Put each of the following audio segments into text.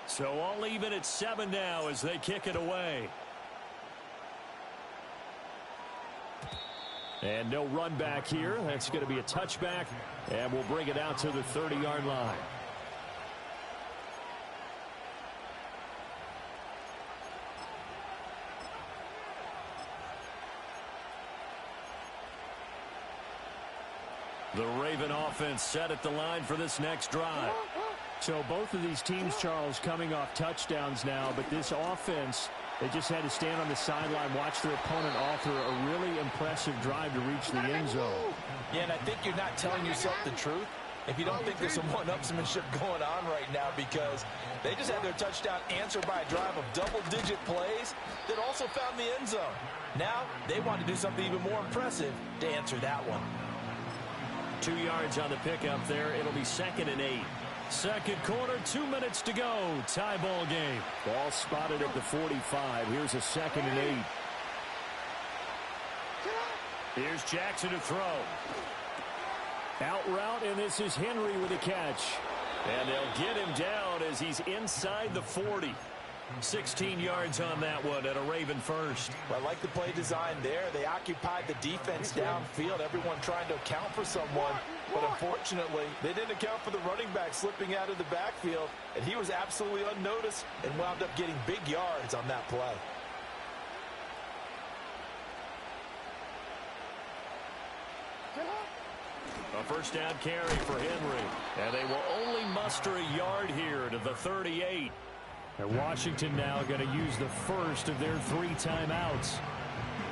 So all even at 7 now as they kick it away. And no run back here. That's going to be a touchback, and we'll bring it out to the 30-yard line. The Raven offense set at the line for this next drive. So both of these teams, Charles, coming off touchdowns now, but this offense, they just had to stand on the sideline, watch their opponent author a really impressive drive to reach the end zone. Yeah, and I think you're not telling yourself the truth if you don't think there's some one-upsmanship going on right now, because they just had their touchdown answered by a drive of double-digit plays that also found the end zone. Now they want to do something even more impressive to answer that one. 2 yards on the pickup there. It'll be 2nd and 8. Second quarter, 2 minutes to go. Tie ball game. Ball spotted at the 45. Here's a 2nd and 8. Here's Jackson to throw. Out route, and this is Henry with a catch. And they'll get him down as he's inside the 40. 16 yards on that one at a Raven first. I like the play design there. They occupied the defense downfield, everyone trying to account for someone. But unfortunately, they didn't account for the running back slipping out of the backfield, and he was absolutely unnoticed and wound up getting big yards on that play. A first down carry for Henry. And they will only muster a yard here to the 38. And Washington now going to use the first of their 3 timeouts,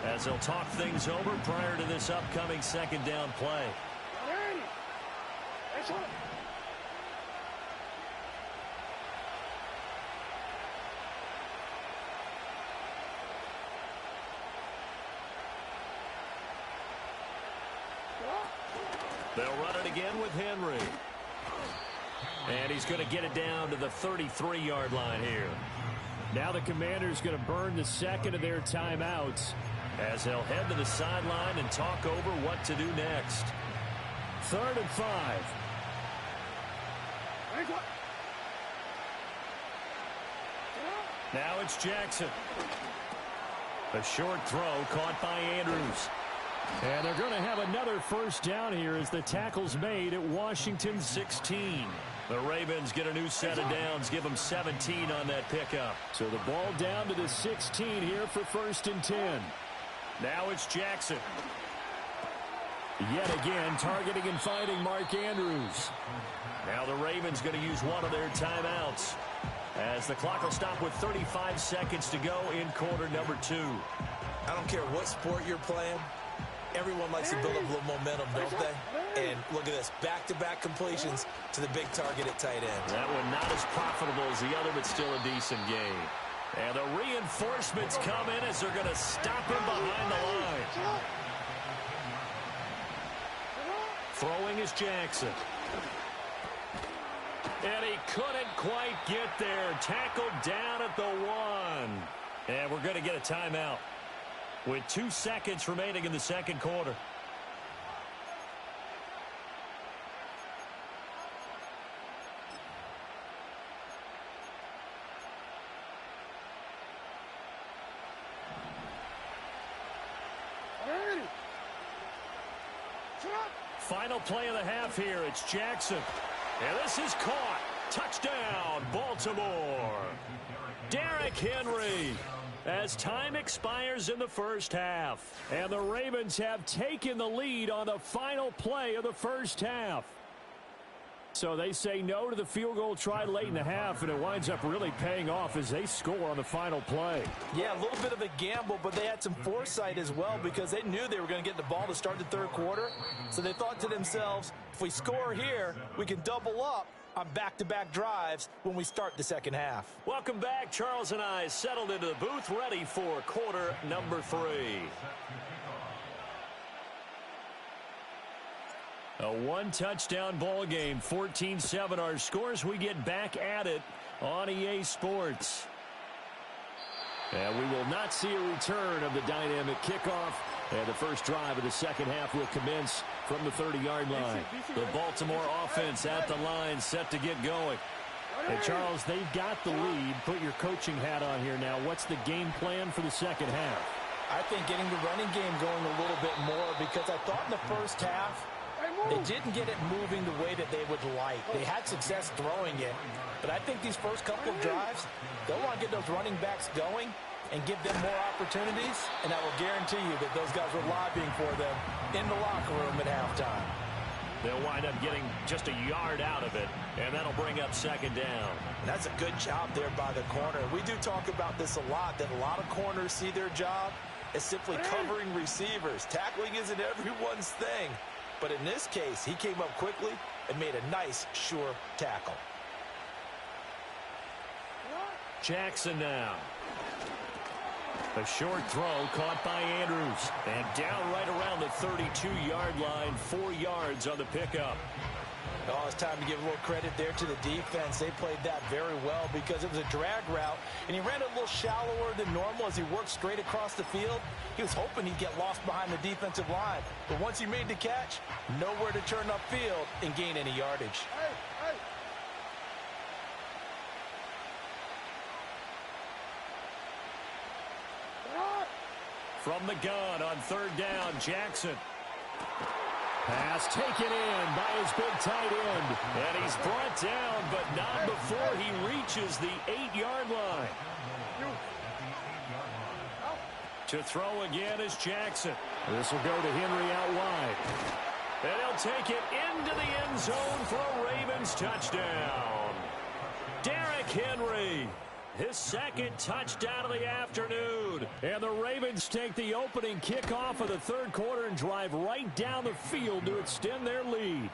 as they'll talk things over prior to this upcoming second down play. They'll run it again with Henry. And he's going to get it down to the 33-yard line here. Now the Commanders going to burn the second of their timeouts, as they'll head to the sideline and talk over what to do next. 3rd and 5. Now it's Jackson. A short throw caught by Andrews. And they're going to have another first down here as the tackle's made at Washington 16. The Ravens get a new set of downs, give them 17 on that pickup. So the ball down to the 16 here for 1st and 10. Now it's Jackson. Yet again, targeting and finding Mark Andrews. Now the Ravens going to use one of their timeouts, as the clock will stop with 35 seconds to go in quarter number 2. I don't care what sport you're playing. Everyone likes to build up a little momentum, don't they? And look at this, back-to-back completions to the big target at tight end. That one not as profitable as the other, but still a decent game. And the reinforcements come in as they're going to stop him behind the line. Throwing is Jackson. And he couldn't quite get there. Tackled down at the 1. And we're going to get a timeout with 2 seconds remaining in the second quarter. Final play of the half here. It's Jackson. And this is caught. Touchdown, Baltimore. Derrick Henry. As time expires in the first half. And the Ravens have taken the lead on the final play of the first half. So they say no to the field goal try late in the half, and it winds up really paying off as they score on the final play. Yeah, a little bit of a gamble, but they had some foresight as well, because they knew they were going to get the ball to start the third quarter. So they thought to themselves, if we score here, we can double up on back-to-back drives when we start the second half. Welcome back. Charles and I settled into the booth, ready for quarter number 3. A 1-touchdown ball game, 14-7 our scores. We get back at it on EA Sports. And we will not see a return of the dynamic kickoff. And the first drive of the second half will commence from the 30-yard line. The Baltimore offense at the line, set to get going. And Charles, they've got the lead. Put your coaching hat on here now. What's the game plan for the second half? I think getting the running game going a little bit more, because I thought in the first half they didn't get it moving the way that they would like. They had success throwing it, but I think these first couple of drives, they'll want to get those running backs going and give them more opportunities, and I will guarantee you that those guys were lobbying for them in the locker room at halftime. They'll wind up getting just a yard out of it, and that'll bring up second down. And that's a good job there by the corner. We do talk about this a lot, that a lot of corners see their job as simply covering receivers. Tackling isn't everyone's thing. But in this case, he came up quickly and made a nice, sure tackle. Jackson now. A short throw caught by Andrews. And down right around the 32-yard line, 4 yards on the pickup. Oh, it's time to give a little credit there to the defense. They played that very well because it was a drag route, and he ran it a little shallower than normal as he worked straight across the field. He was hoping he'd get lost behind the defensive line, but once he made the catch, nowhere to turn upfield and gain any yardage. From the gun on third down, Jackson. Pass taken in by his big tight end. And he's brought down, but not before he reaches the 8-yard line. To throw again is Jackson. This will go to Henry out wide. And he'll take it into the end zone for a Ravens touchdown. Derrick Henry. His second touchdown of the afternoon. And the Ravens take the opening kickoff of the third quarter and drive right down the field to extend their lead.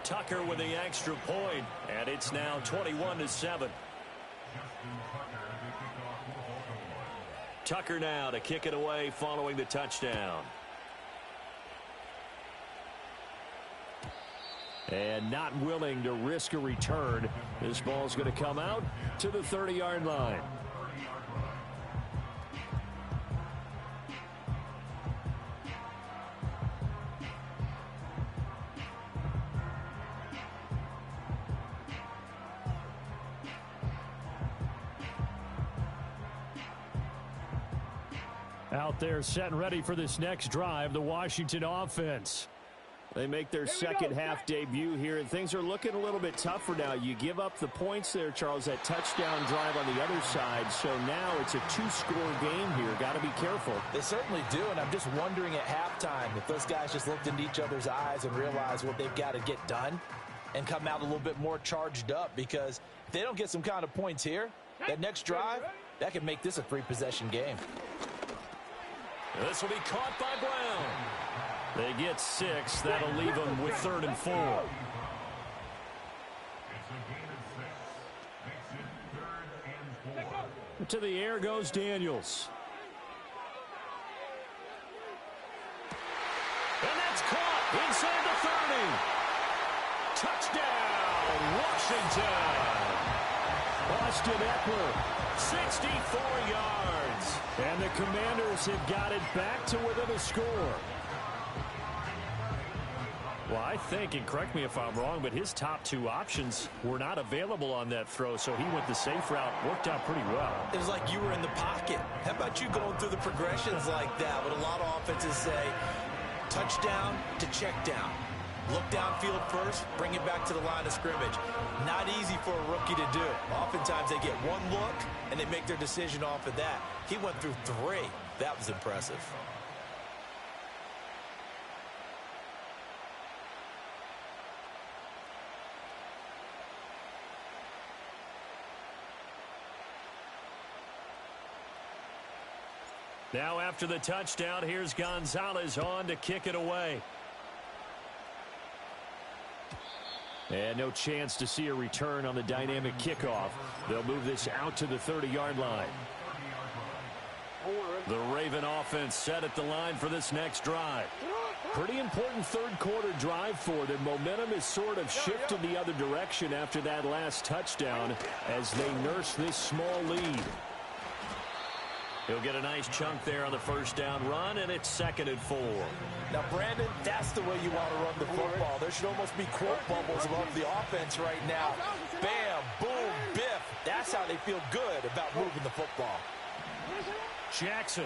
Tucker with the extra point, and it's now 21-7. Tucker now to kick it away following the touchdown. And not willing to risk a return. This ball's going to come out to the 30-yard line. Out there set and ready for this next drive, the Washington offense. They make their second half debut here, and things are looking a little bit tougher now. You give up the points there, Charles, that touchdown drive on the other side. So now it's a 2-score game here. Got to be careful. They certainly do, and I'm just wondering at halftime if those guys just looked into each other's eyes and realized what they've got to get done and come out a little bit more charged up, because if they don't get some kind of points here, that next drive, that could make this a 3-possession game. This will be caught by Brown. They get 6. That'll leave them with 3rd and 4. To the air goes Daniels. And that's caught inside the 30. Touchdown, Washington. Austin Eckler, 64 yards. And the Commanders have got it back to within a score. Well, I think, and correct me if I'm wrong, but his top 2 options were not available on that throw, so he went the safe route. Worked out pretty well. It was like you were in the pocket. How about you going through the progressions like that? What a lot of offenses say, touchdown to check down. Look downfield first, bring it back to the line of scrimmage. Not easy for a rookie to do. Oftentimes they get one look, and they make their decision off of that. He went through 3. That was impressive. Now after the touchdown, here's Gonzalez on to kick it away. And no chance to see a return on the dynamic kickoff. They'll move this out to the 30-yard line. The Raven offense set at the line for this next drive. Pretty important third quarter drive for them. Momentum is sort of shifted the other direction after that last touchdown as they nurse this small lead. He'll get a nice chunk there on the first down run, and it's 2nd and 4. Now, Brandon, that's the way you want to run the football. There should almost be quote bubbles above the offense right now. Bam, boom, biff. That's how they feel good about moving the football. Jackson.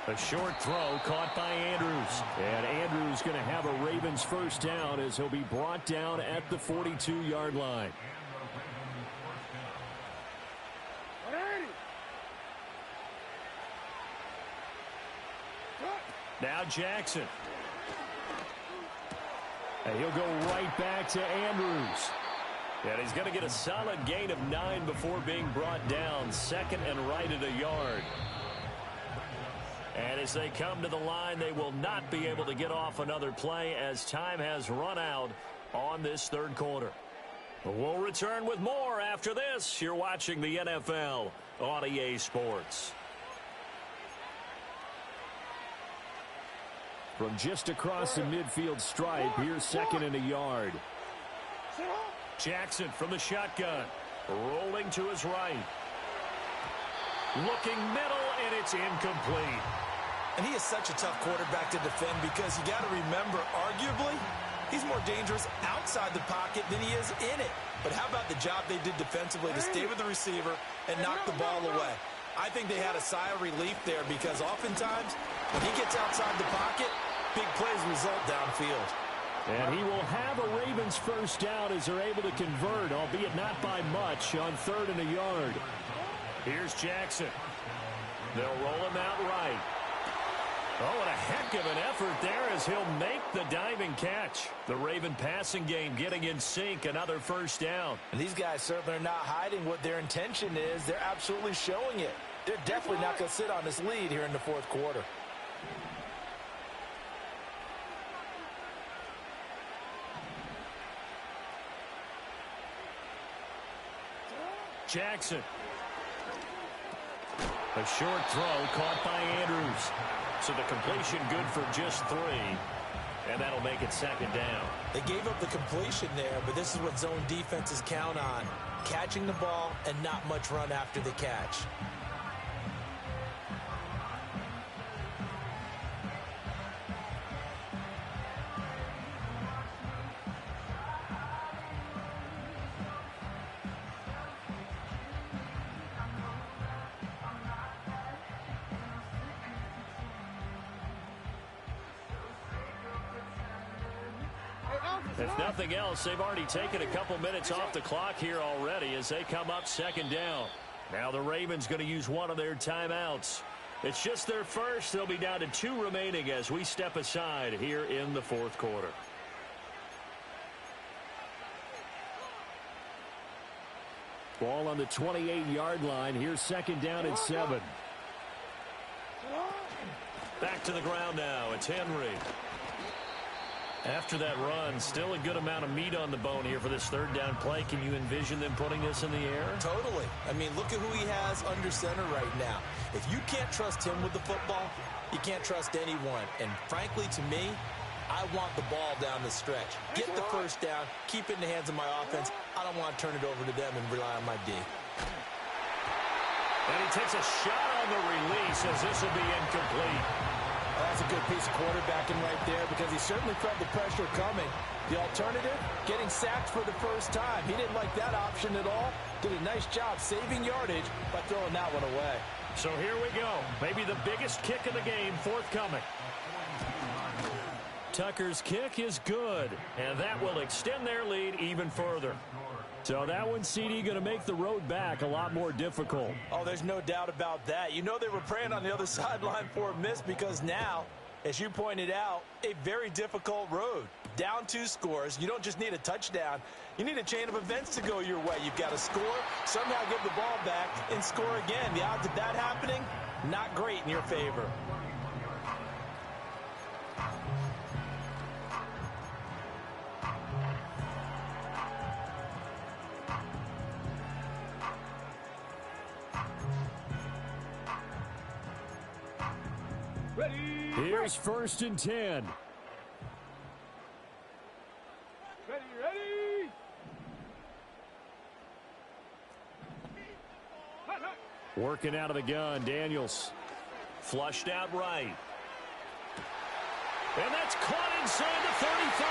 A short throw caught by Andrews. And Andrews going to have a Ravens first down as he'll be brought down at the 42-yard line. Now Jackson. And he'll go right back to Andrews. And he's going to get a solid gain of 9 before being brought down. 2nd and right at a yard. And as they come to the line, they will not be able to get off another play as time has run out on this third quarter. We'll return with more after this. You're watching the NFL on EA Sports. From just across the midfield stripe, here's 2nd and a yard. Jackson from the shotgun, rolling to his right. Looking middle, and it's incomplete. And he is such a tough quarterback to defend because you got to remember, arguably, he's more dangerous outside the pocket than he is in it. But how about the job they did defensively to stay with the receiver and knock the ball away? I think they had a sigh of relief there because oftentimes when he gets outside the pocket, big plays result downfield. And he will have a Ravens first down as they're able to convert, albeit not by much, on 3rd and a yard. Here's Jackson. They'll roll him out right. Oh, and a heck of an effort there as he'll make the diving catch. The Raven passing game getting in sync, another first down. And these guys certainly are not hiding what their intention is. They're absolutely showing it. They're definitely not going to sit on this lead here in the fourth quarter. Jackson. A short throw caught by Andrews. So the completion good for just 3. And that'll make it 2nd down. They gave up the completion there, but this is what zone defenses count on. Catching the ball and not much run after the catch. If nothing else, they've already taken a couple minutes off the clock here already as they come up 2nd down. Now the Ravens going to use one of their timeouts. It's just their first. They'll be down to 2 remaining as we step aside here in the fourth quarter. Ball on the 28-yard line. Here's 2nd down and 7. Back to the ground now. It's Henry. After that run, still a good amount of meat on the bone here for this 3rd down play. Can you envision them putting this in the air? Totally. I mean, look at who he has under center right now. If you can't trust him with the football, you can't trust anyone. And frankly, to me, I want the ball down the stretch. Get the first down, keep it in the hands of my offense. I don't want to turn it over to them and rely on my D. And he takes a shot on the release as this will be incomplete. That's a good piece of quarterbacking right there because he certainly felt the pressure coming. The alternative, getting sacked for the first time. He didn't like that option at all. Did a nice job saving yardage by throwing that one away. So here we go. Maybe the biggest kick of the game forthcoming. Tucker's kick is good, and that will extend their lead even further. So that one, CD, going to make the road back a lot more difficult. Oh, there's no doubt about that. You know they were praying on the other sideline for a miss because now, as you pointed out, a very difficult road. Down 2 scores. You don't just need a touchdown. You need a chain of events to go your way. You've got to score, somehow give the ball back, and score again. The odds of that happening, not great in your favor. Here's 1st and 10. Working out of the gun, Daniels. Flushed out right. And that's caught inside the 35.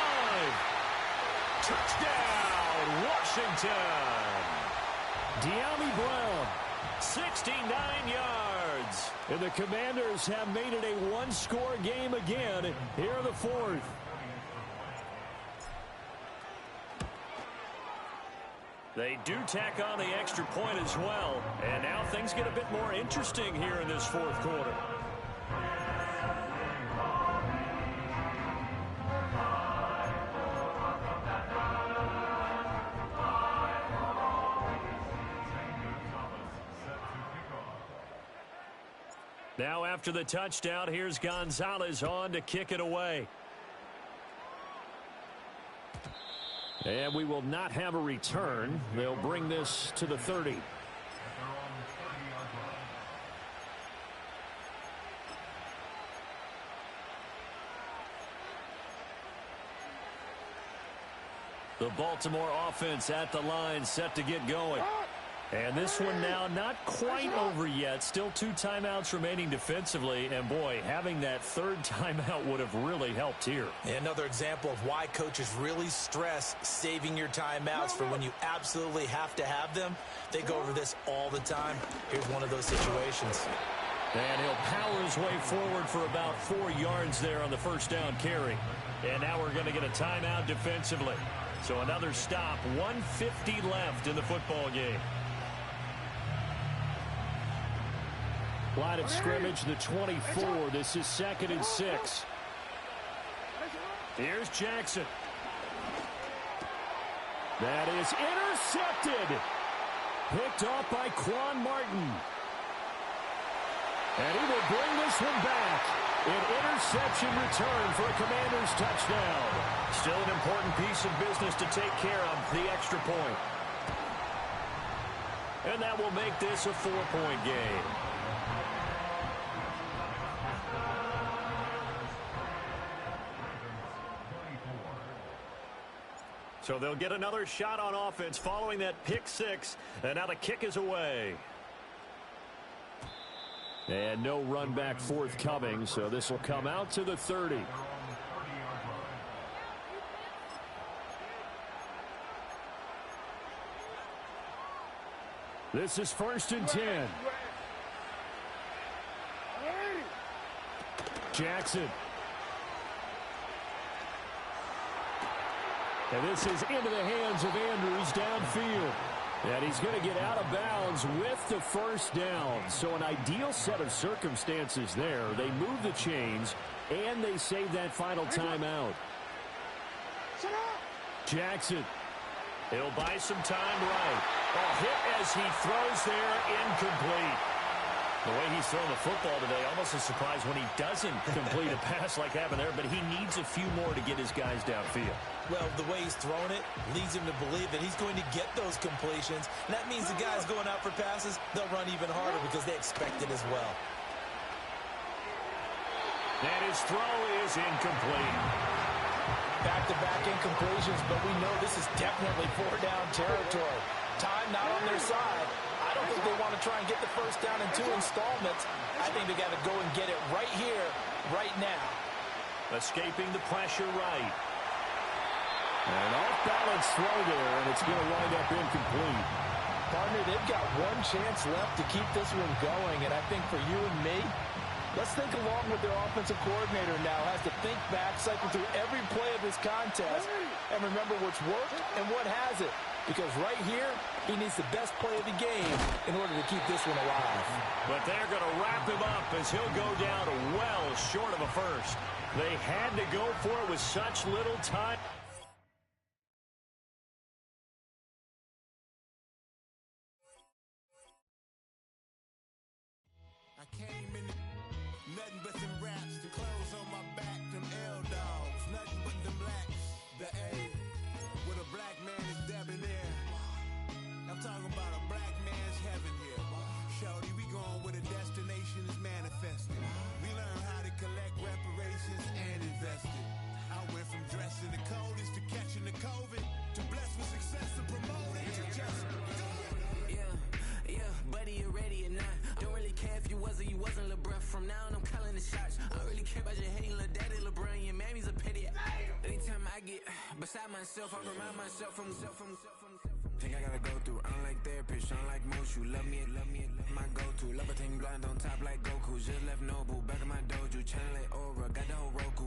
Touchdown, Washington. De'Ami Brown, 69 yards. And the Commanders have made it a one-score game again here in the fourth. They do tack on the extra point as well. And now things get a bit more interesting here in this fourth quarter. Now after the touchdown, here's Gonzalez on to kick it away. And we will not have a return. They'll bring this to the 30. The Baltimore offense at the line, set to get going. And this one now not quite over yet. Still 2 timeouts remaining defensively. And, boy, having that third timeout would have really helped here. Another example of why coaches really stress saving your timeouts for when you absolutely have to have them. They go over this all the time. Here's one of those situations. And he'll power his way forward for about 4 yards there on the first down carry. And now we're going to get a timeout defensively. So another stop, 1:50 left in the football game. Line of scrimmage, the 24. This is 2nd and 6. Here's Jackson. That is intercepted. Picked off by Quan Martin. And he will bring this one back. An interception return for a Commanders touchdown. Still an important piece of business to take care of, the extra point. And that will make this a 4-point game. So they'll get another shot on offense following that pick 6. And now the kick is away. And no run back forthcoming, so this will come out to the 30. This is 1st and 10. Jackson. And this is into the hands of Andrews downfield. And he's going to get out of bounds with the first down. So an ideal set of circumstances there. They move the chains, and they save that final timeout. Jackson. He'll buy some time right. A hit as he throws there, incomplete. The way he's throwing the football today, almost a surprise when he doesn't complete a pass like happened there, but he needs a few more to get his guys downfield. Well, the way he's throwing it leads him to believe that he's going to get those completions. And that means the guys going out for passes, they'll run even harder because they expect it as well. And his throw is incomplete. Back-to-back incompletions, but we know this is definitely 4-down territory. Time not on their side. I don't think they want to try and get the first down in 2 installments. I think they got to go and get it right here, right now. Escaping the pressure right. An off-balance throw there, and it's going to wind up incomplete. Partner, they've got one chance left to keep this one going, and I think for you and me, let's think along with their offensive coordinator now. Has to think back, cycle through every play of this contest, and remember what's worked and what hasn't. Because right here, he needs the best play of the game in order to keep this one alive. But they're going to wrap him up as he'll go down well short of a first. They had to go for it with such little time. I came in nothing but some raps, the clothes on my back, them L-dogs, nothing but them blacks, the A, with a black man is debonair. I'm talking about a black man's heaven here. Shorty, we going where the destination is manifested. We learn how to collect reparations and invest it. I went from dressing the coldest to catching the COVID, to blessed with success and promoting to just do it. Yeah, buddy, you ready or not? from now on, I'm calling the shots. I don't really care about your hating, little daddy, LeBron, your mammy's a pity. Anytime I get beside myself, I remind myself from think I gotta go through. I don't like therapists, I don't like most. You love me, my go-to. Love a team blind on top like Goku. Just left Nobu, back in my dojo, channel like Aura, got the whole Roku.